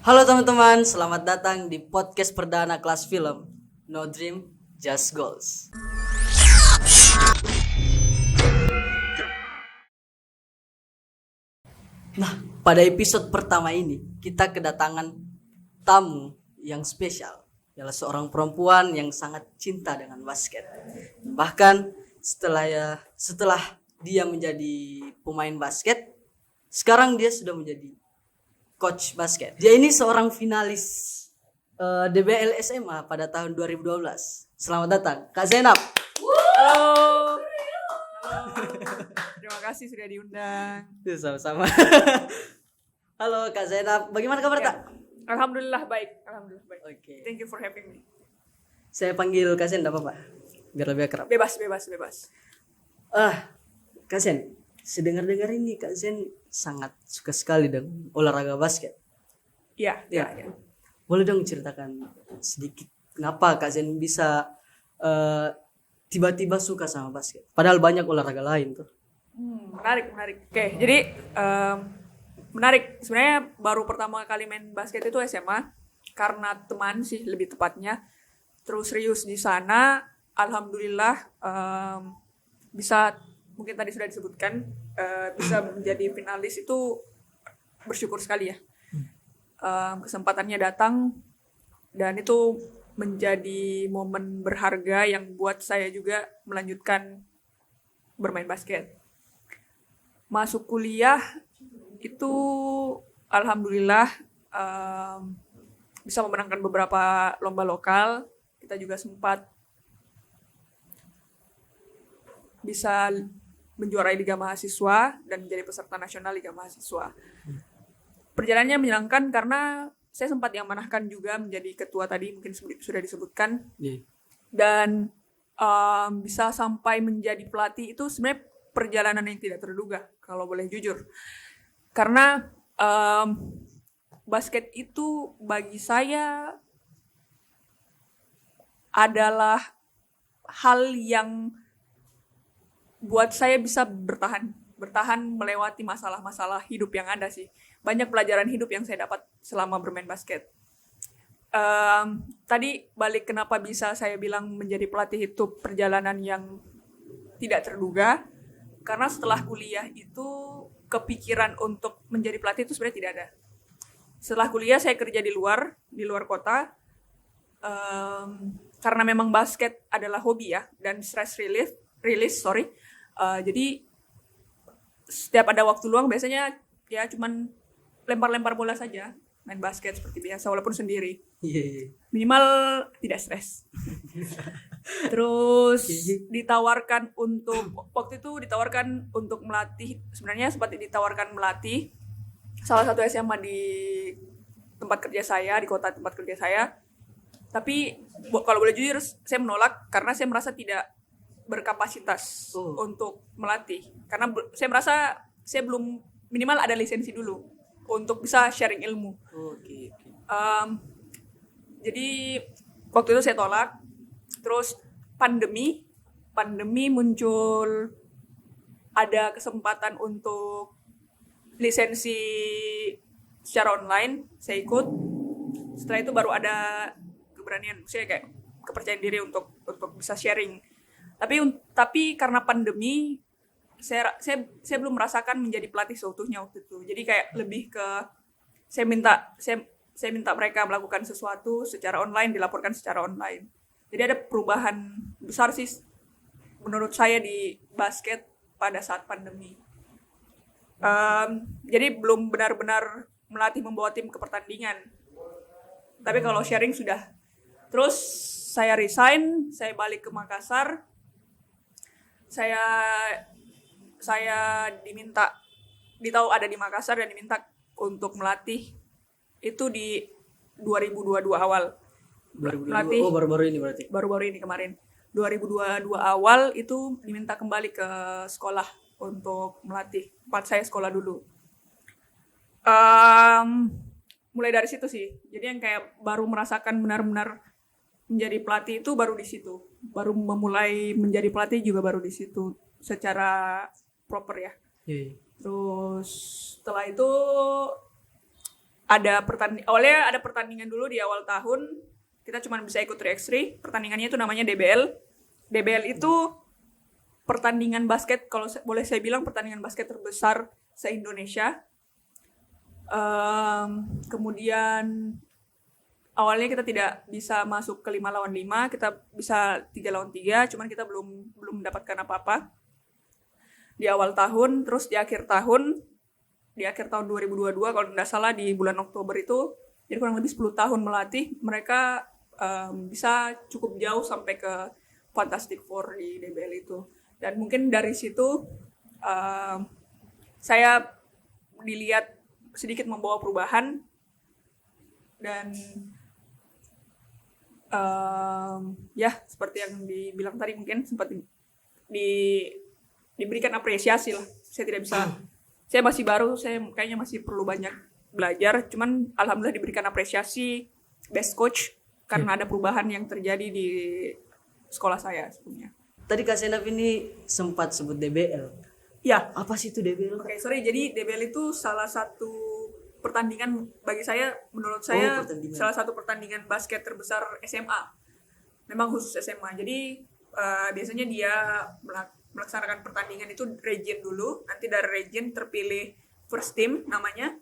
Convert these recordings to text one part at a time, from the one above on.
Halo teman-teman, selamat datang di podcast perdana kelas film No Dream, Just Goals. Nah, pada episode pertama ini kita kedatangan tamu yang spesial. Ialah seorang perempuan yang sangat cinta dengan basket. Bahkan setelah dia menjadi pemain basket, sekarang dia sudah menjadi coach basket. Dia ini seorang finalis DBL SMA pada tahun 2012. Selamat datang, Kak Zainab. Halo. Terima kasih sudah diundang. Sama-sama. Halo Kak Zainab, bagaimana kabar Kak? Alhamdulillah baik. Oke. Thank you for having me. Saya panggil Kak Zain, apa-apa? Biar lebih akrab. Bebas. Kak Zain, sedengar-dengar ini Kak Zain sangat suka sekali dengan olahraga basket. Iya. Boleh dong ceritakan sedikit ngapa Kak Zain bisa tiba-tiba suka sama basket? Padahal banyak olahraga lain tuh. Menarik. Oke, jadi menarik. Sebenarnya baru pertama kali main basket itu SMA karena teman sih lebih tepatnya. Terus serius di sana, alhamdulillah bisa, mungkin tadi sudah disebutkan, bisa menjadi finalis itu bersyukur sekali ya. Kesempatannya datang dan itu menjadi momen berharga yang buat saya juga melanjutkan bermain basket. Masuk kuliah itu alhamdulillah bisa memenangkan beberapa lomba lokal. Kita juga sempat bisa menjuarai Liga Mahasiswa dan menjadi peserta nasional Liga Mahasiswa. Perjalanannya menyenangkan karena saya sempat diamanahkan juga menjadi ketua tadi, mungkin sudah disebutkan. Dan bisa sampai menjadi pelatih itu sebenarnya perjalanan yang tidak terduga, kalau boleh jujur. Karena basket itu bagi saya adalah hal yang buat saya bisa bertahan melewati masalah-masalah hidup yang ada sih. Banyak pelajaran hidup yang saya dapat selama bermain basket. Tadi balik kenapa bisa saya bilang menjadi pelatih itu perjalanan yang tidak terduga. Karena setelah kuliah itu kepikiran untuk menjadi pelatih itu sebenarnya tidak ada. Setelah kuliah saya kerja di luar kota. Karena memang basket adalah hobi ya, dan stress release. Jadi setiap ada waktu luang biasanya ya cuman lempar-lempar bola saja, main basket seperti biasa walaupun sendiri. Minimal tidak stres. Terus waktu itu ditawarkan untuk melatih, sebenarnya sempat ditawarkan melatih salah satu SMA di tempat kerja saya, di kota tempat kerja saya. Tapi kalau boleh jujur saya menolak karena saya merasa tidak berkapasitas untuk melatih. Karena saya merasa saya belum, minimal ada lisensi dulu untuk bisa sharing ilmu. Jadi waktu itu saya tolak. Terus pandemi muncul, ada kesempatan untuk lisensi secara online, saya ikut. Setelah itu baru ada keberanian, saya kayak kepercayaan diri untuk bisa sharing. Tapi karena pandemi, saya belum merasakan menjadi pelatih seutuhnya waktu itu. Jadi kayak lebih ke saya minta mereka melakukan sesuatu secara online, dilaporkan secara online. Jadi ada perubahan besar sih menurut saya di basket pada saat pandemi. Jadi belum benar-benar melatih membawa tim ke pertandingan. Tapi kalau sharing sudah. Terus saya resign, saya balik ke Makassar. Saya ditahu ada di Makassar dan diminta untuk melatih itu di 2022 awal. Melatih, baru-baru ini berarti? Baru-baru ini kemarin. 2022 awal itu diminta kembali ke sekolah untuk melatih. Tempat saya sekolah dulu. Mulai dari situ sih. Jadi yang kayak baru merasakan benar-benar menjadi pelatih itu baru di situ. Baru memulai menjadi pelatih juga baru di situ secara proper ya. Terus setelah itu awalnya ada pertandingan dulu di awal tahun. Kita cuma bisa ikut 3x3. Pertandingannya itu namanya DBL. DBL itu pertandingan basket, kalau boleh saya bilang pertandingan basket terbesar se-Indonesia. Kemudian awalnya kita tidak bisa masuk ke 5 lawan 5, kita bisa 3 lawan 3, cuman kita belum mendapatkan apa-apa di awal tahun. Terus di akhir tahun 2022 kalau tidak salah di bulan Oktober itu, jadi kurang lebih 10 tahun melatih, mereka bisa cukup jauh sampai ke Fantastic Four di DBL itu. Dan mungkin dari situ saya dilihat sedikit membawa perubahan, dan ya seperti yang dibilang tadi, mungkin sempat diberikan apresiasi lah. Saya tidak bisa, saya masih baru, saya kayaknya masih perlu banyak belajar, cuman alhamdulillah diberikan apresiasi best coach karena ada perubahan yang terjadi di sekolah saya sebelumnya. Tadi Kak Senap ini sempat sebut DBL. Ya. Apa sih itu DBL? Oke, sorry. Jadi DBL itu salah satu pertandingan bagi saya, menurut saya salah satu pertandingan basket terbesar SMA. Memang khusus SMA. Jadi biasanya dia melaksanakan pertandingan itu region dulu. Nanti dari region terpilih first team namanya.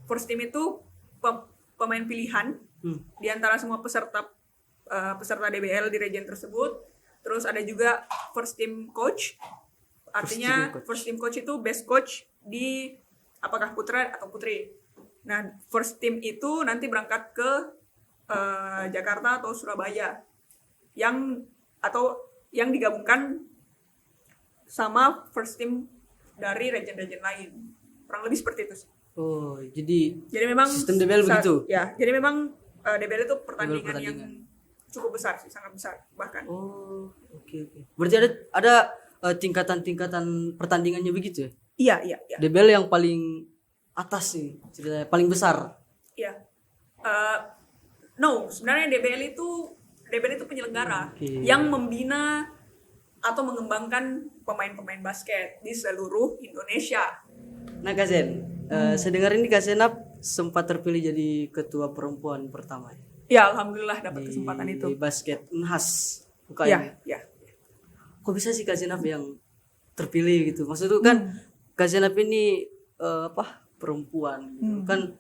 First team itu pemain pilihan di antara semua peserta DBL di region tersebut. Terus ada juga first team coach. Artinya first team coach itu best coach di apakah putra atau putri. Nah, first team itu nanti berangkat ke Jakarta atau Surabaya yang digabungkan sama first team dari region-region lain. Kurang lebih seperti itu sih. Oh, jadi memang sistem DBL begitu? Ya, jadi memang DBL itu pertandingan yang cukup besar sih, sangat besar bahkan. Oh, oke. Berarti ada tingkatan pertandingannya begitu ya? Iya. DBL yang paling atas sih, ceritanya paling besar. Iya. No, sebenarnya DBL itu penyelenggara yang membina atau mengembangkan pemain-pemain basket di seluruh Indonesia. Nah, Kak Zen, saya dengar ini Kak Senap sempat terpilih jadi ketua perempuan pertama. Ya, alhamdulillah dapat kesempatan itu. Di basket Unhas UKM. Ya. Kok bisa sih Kak Senap yang terpilih gitu? Maksudnya kan Kak Senap ini perempuan gitu. Kan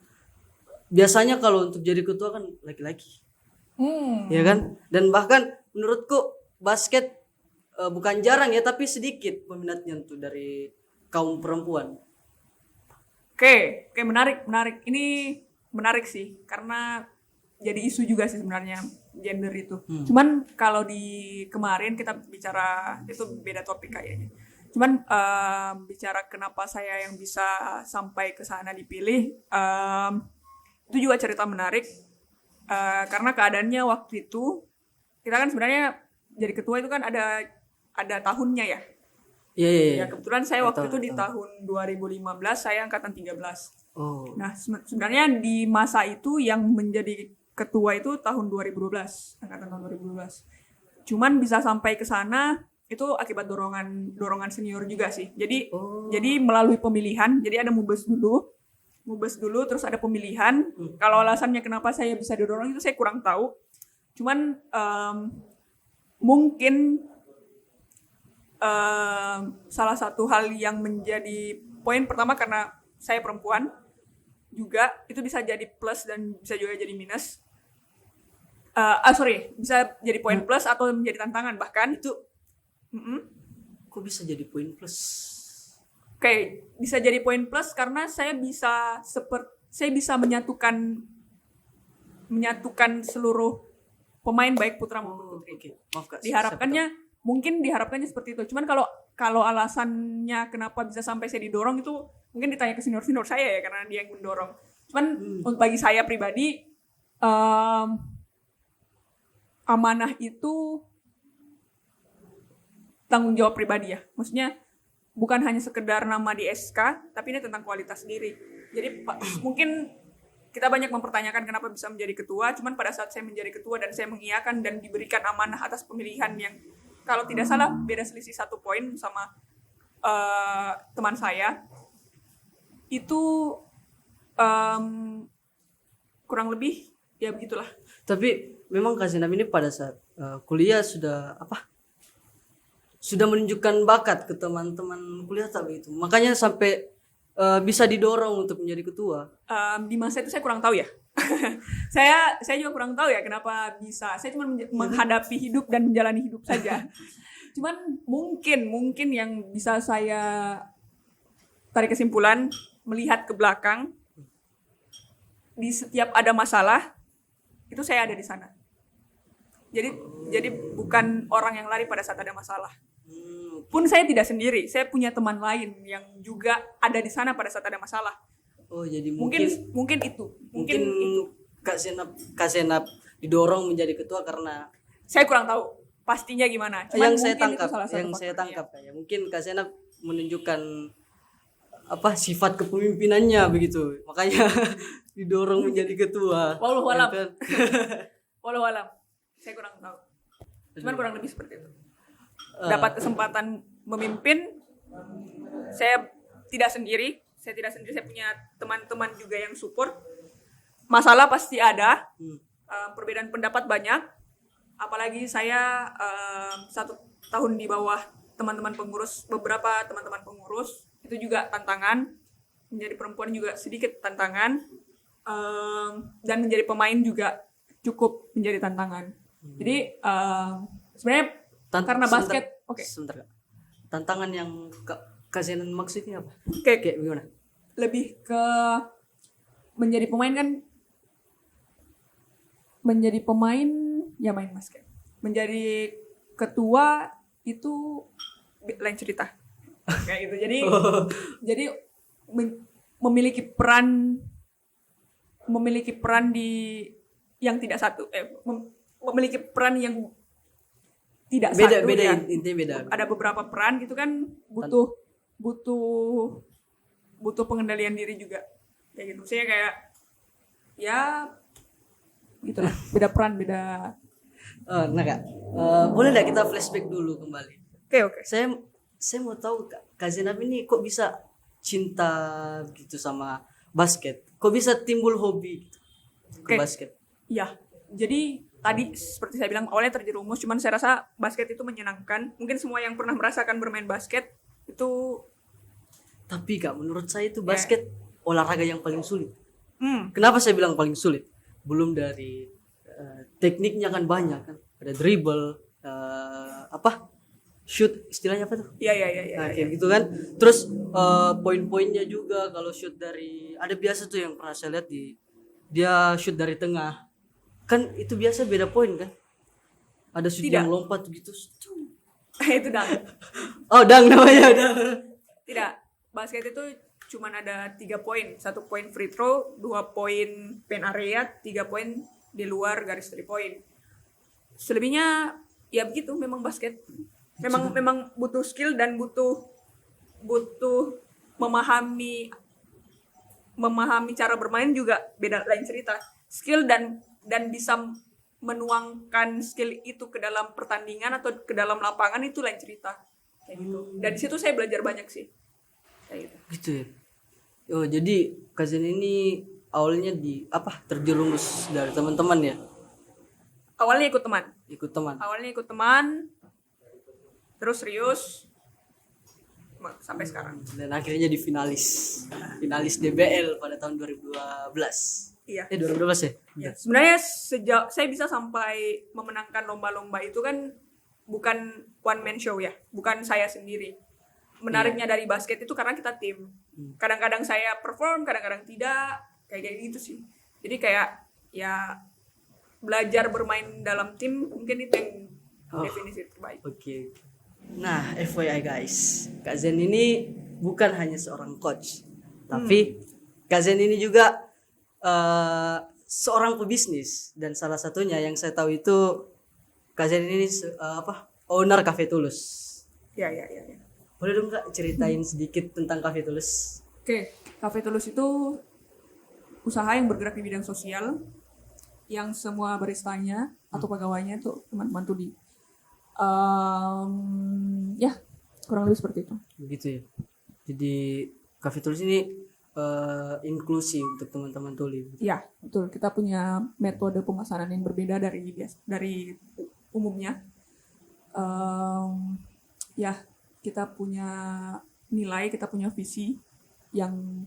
biasanya kalau untuk jadi ketua kan laki-laki. Ya kan? Dan bahkan menurutku basket bukan jarang ya, tapi sedikit peminatnya tuh dari kaum perempuan. Oke, menarik. Ini menarik sih, karena jadi isu juga sih sebenarnya gender itu. Cuman kalau di kemarin kita bicara, itu beda topik kayaknya. Cuman bicara kenapa saya yang bisa sampai ke sana dipilih, itu juga cerita menarik. Karena keadaannya waktu itu, kita kan sebenarnya jadi ketua itu kan ada tahunnya ya. Iya. Ya, kebetulan saya waktu itu di tahun 2015, saya angkatan 13. Oh. Nah, sebenarnya di masa itu yang menjadi ketua itu tahun 2012, angkatan tahun 2012. Cuman bisa sampai ke sana itu akibat dorongan senior juga sih. Jadi melalui pemilihan, jadi ada mubes dulu terus ada pemilihan. Kalau alasannya kenapa saya bisa didorong itu saya kurang tahu. Cuman mungkin salah satu hal yang menjadi poin pertama karena saya perempuan juga, itu bisa jadi plus dan bisa juga jadi minus. Bisa jadi poin plus atau menjadi tantangan bahkan itu. Kok bisa jadi poin plus? Oke, bisa jadi poin plus karena saya bisa menyatukan seluruh pemain baik putra maupun putri. Maaf Kak. Diharapkannya seperti itu. Cuman kalau alasannya kenapa bisa sampai saya didorong itu mungkin ditanya ke senior saya ya, karena dia yang mendorong. Cuman untuk bagi saya pribadi, amanah itu tanggung jawab pribadi ya. Maksudnya bukan hanya sekedar nama di SK, tapi ini tentang kualitas diri. Jadi mungkin kita banyak mempertanyakan kenapa bisa menjadi ketua, cuman pada saat saya menjadi ketua dan saya mengiyakan dan diberikan amanah atas pemilihan yang kalau tidak salah beda selisih 1 poin sama teman saya, itu kurang lebih ya begitulah. Tapi memang Kak Zenab ini pada saat kuliah sudah menunjukkan bakat ke teman-teman kuliah tak begitu. Makanya sampai bisa didorong untuk menjadi ketua. Di masa itu saya kurang tahu ya. saya juga kurang tahu ya kenapa bisa. Saya cuma menghadapi hidup dan menjalani hidup saja. Cuman mungkin yang bisa saya tarik kesimpulan, melihat ke belakang, di setiap ada masalah itu saya ada di sana. Jadi bukan orang yang lari pada saat ada masalah. Pun saya tidak sendiri, saya punya teman lain yang juga ada di sana pada saat ada masalah. Oh, jadi Mungkin itu. Mungkin itu. Kak Zenab didorong menjadi ketua karena Saya kurang tahu pastinya gimana. Cuman yang saya mungkin itu tangkap, salah satu yang saya faktornya. tangkap ya. Mungkin Kak Zenab menunjukkan sifat kepemimpinannya begitu. Makanya didorong menjadi ketua. Wallahu alam. Ya kan? Walau alam. Saya kurang tahu. Cuman kurang lebih seperti itu. Dapat kesempatan memimpin, saya tidak sendiri. Saya punya teman-teman juga yang support. Masalah pasti ada, perbedaan pendapat banyak. Apalagi saya 1 tahun di bawah teman-teman pengurus, beberapa teman-teman pengurus, itu juga tantangan. Menjadi perempuan juga sedikit tantangan, dan menjadi pemain juga cukup menjadi tantangan. Jadi sebenarnya karena basket, oke. Sebentar Kak. Tantangan yang Kak Zenan maksudnya apa? Kayak Kayak gimana? lebih ke menjadi pemain kan, menjadi pemain ya main basket. Menjadi ketua itu lain cerita. Kayak gitu. Jadi memiliki peran di yang tidak satu, memiliki peran yang tidak satu. Beda Ya. intinya beda. Ada beberapa peran gitu kan, butuh pengendalian diri juga. Kayak gitu. Saya kayak ya gitulah, beda peran, beda. Nah Kak, boleh nggak kita flashback dulu kembali? Oke. Saya mau tahu Kak Zenab ini kok bisa cinta gitu sama basket? Kok bisa timbul hobi gitu ke Oke. basket? Iya. Jadi tadi seperti saya bilang awalnya terjerumus, cuman saya rasa basket itu menyenangkan. Mungkin semua yang pernah merasakan bermain basket itu Tapi Kak, menurut saya itu basket olahraga yang paling sulit. hmm, Kenapa saya bilang paling sulit? Belum dari tekniknya kan banyak kan. Ada dribble, shoot, istilahnya apa tuh? iya. Nah, kayak gitu kan. Terus poin-poinnya juga kalau shoot dari, ada biasa tuh yang pernah saya lihat dia shoot dari tengah. Kan itu biasa beda poin kan? Ada shoot Tidak. yang lompat gitu. itu dah. Oh, dang namanya dang. Tidak. Basket itu cuman ada 3 poin. 1 poin free throw, 2 poin pen area, 3 poin di luar garis 3 point. Selebihnya ya begitu, memang basket. Memang butuh skill dan butuh memahami cara bermain juga beda, lain cerita. Skill dan bisa menuangkan skill itu ke dalam pertandingan atau ke dalam lapangan itu lain cerita. Kayak gitu. Dan di situ saya belajar banyak sih. Kayak gitu. Gitu ya. Oh, jadi Kazen ini awalnya terjerumus dari teman-teman ya? Awalnya ikut teman. Terus serius sampai sekarang. Dan akhirnya jadi finalis DBL pada tahun 2012. Iya. 2012 ya? Ya, sebenarnya sejak saya bisa sampai memenangkan lomba-lomba itu kan bukan one man show ya, bukan saya sendiri. Menariknya dari basket itu karena kita tim. Kadang-kadang saya perform, kadang-kadang tidak, kayak gitu sih. Jadi kayak ya belajar bermain dalam tim mungkin itu yang definisi terbaik. Oke. Nah, FYI guys, Kak Zen ini bukan hanya seorang coach, tapi Kak Zen ini juga seorang pebisnis, dan salah satunya yang saya tahu itu Kak Zen ini owner Cafe Tulus. Ya. Boleh dong Kak ceritain sedikit tentang Cafe Tulus? Oke, Cafe Tulus itu usaha yang bergerak di bidang sosial, yang semua baristanya atau pegawainya itu teman-teman Tudi. Ya kurang lebih seperti itu. Begitu ya. Jadi Cafe Tulus ini inklusi untuk teman-teman tuli. Ya, betul. Kita punya metode pemasaran yang berbeda dari umumnya. Ya, kita punya nilai, kita punya visi yang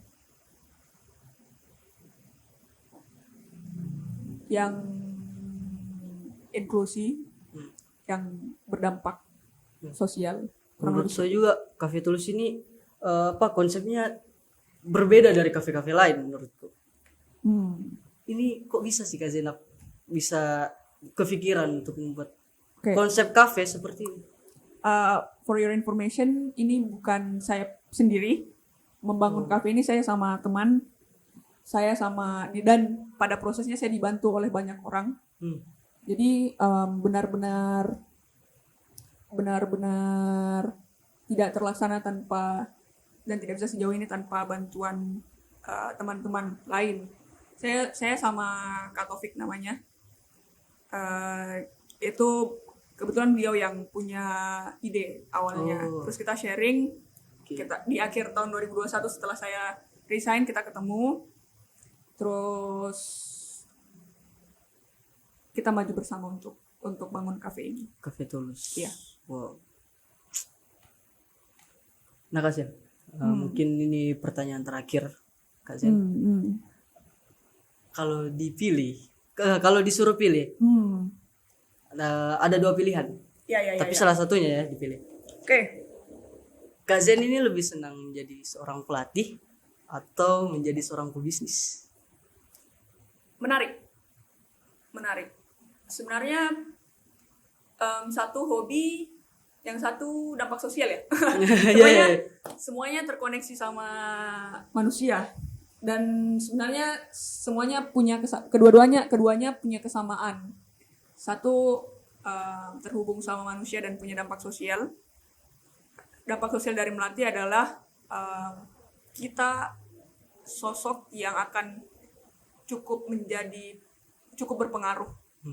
inklusi, yang berdampak sosial. Menurut saya juga Cafe Tulus ini konsepnya berbeda dari kafe-kafe lain menurutku. Ini kok bisa sih Kak Zainab bisa kepikiran untuk membuat konsep kafe seperti ini? For your information, ini bukan saya sendiri membangun kafe ini. Saya sama teman, dan pada prosesnya saya dibantu oleh banyak orang. Jadi benar-benar tidak terlaksana dan tidak bisa sejauh ini tanpa bantuan teman-teman lain. Saya sama Kak Taufik namanya. Itu kebetulan beliau yang punya ide awalnya. Terus kita sharing. Kita di akhir tahun 2021 setelah saya resign, kita ketemu. Terus kita maju bersama untuk bangun kafe ini. Cafe Tulus. Iya. Wow. Nah Kak Zen, mungkin ini pertanyaan terakhir Kak Zen. Kalau disuruh pilih, ada 2 pilihan. Tapi salah satunya ya dipilih. Oke. Kak Zen ini lebih senang menjadi seorang pelatih atau menjadi seorang pebisnis? Menarik. Sebenarnya satu hobi, yang satu dampak sosial ya. Semuanya terkoneksi sama manusia. Dan sebenarnya semuanya punya keduanya punya kesamaan. Satu terhubung sama manusia dan punya dampak sosial. Dampak sosial dari melatih adalah kita sosok yang akan cukup berpengaruh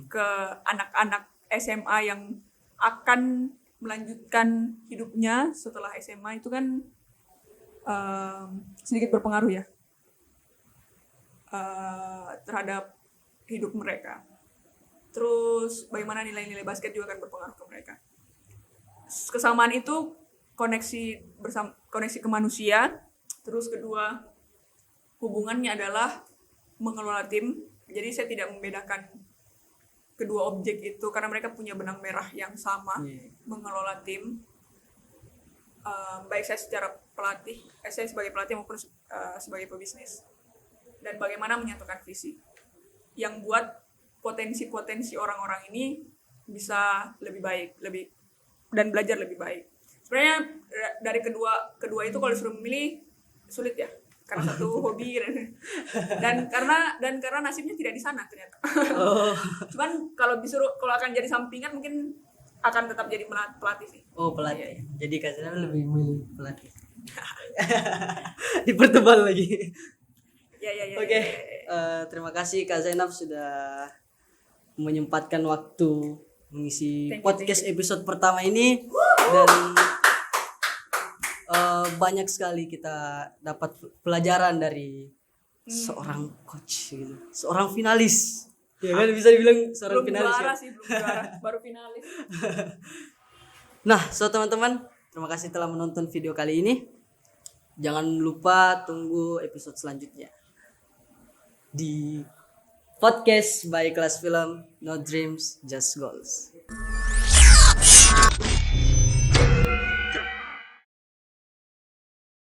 ke anak-anak SMA yang akan melanjutkan hidupnya setelah SMA. Itu kan sedikit berpengaruh ya terhadap hidup mereka. Terus bagaimana nilai-nilai basket juga akan berpengaruh ke mereka. Kesamaan itu koneksi ke manusia. Terus kedua, hubungannya adalah mengelola tim. Jadi saya tidak membedakan kedua objek itu karena mereka punya benang merah yang sama. Mengelola tim, baik saya sebagai pelatih maupun sebagai pebisnis. Dan bagaimana menyatukan visi yang buat potensi-potensi orang-orang ini bisa lebih baik, dan belajar lebih baik. Sebenarnya dari kedua itu kalau disuruh memilih sulit ya, karena satu hobi dan karena nasibnya tidak di sana ternyata. Cuman kalau akan jadi sampingan mungkin akan tetap jadi pelatih sih. Pelatih. Ya. Jadi Kak Zainab lebih memilih pelatih. Dipertebal lagi. Ya. Oke. Terima kasih Kak Zainab sudah menyempatkan waktu mengisi podcast episode pertama ini. Dan banyak sekali kita dapat pelajaran dari seorang coach gitu, seorang finalis. Ya kan bisa dibilang seorang finalis. Belum juara, baru finalis. Nah, teman-teman, terima kasih telah menonton video kali ini. Jangan lupa tunggu episode selanjutnya di podcast by Kelas Film, No Dreams, Just Goals.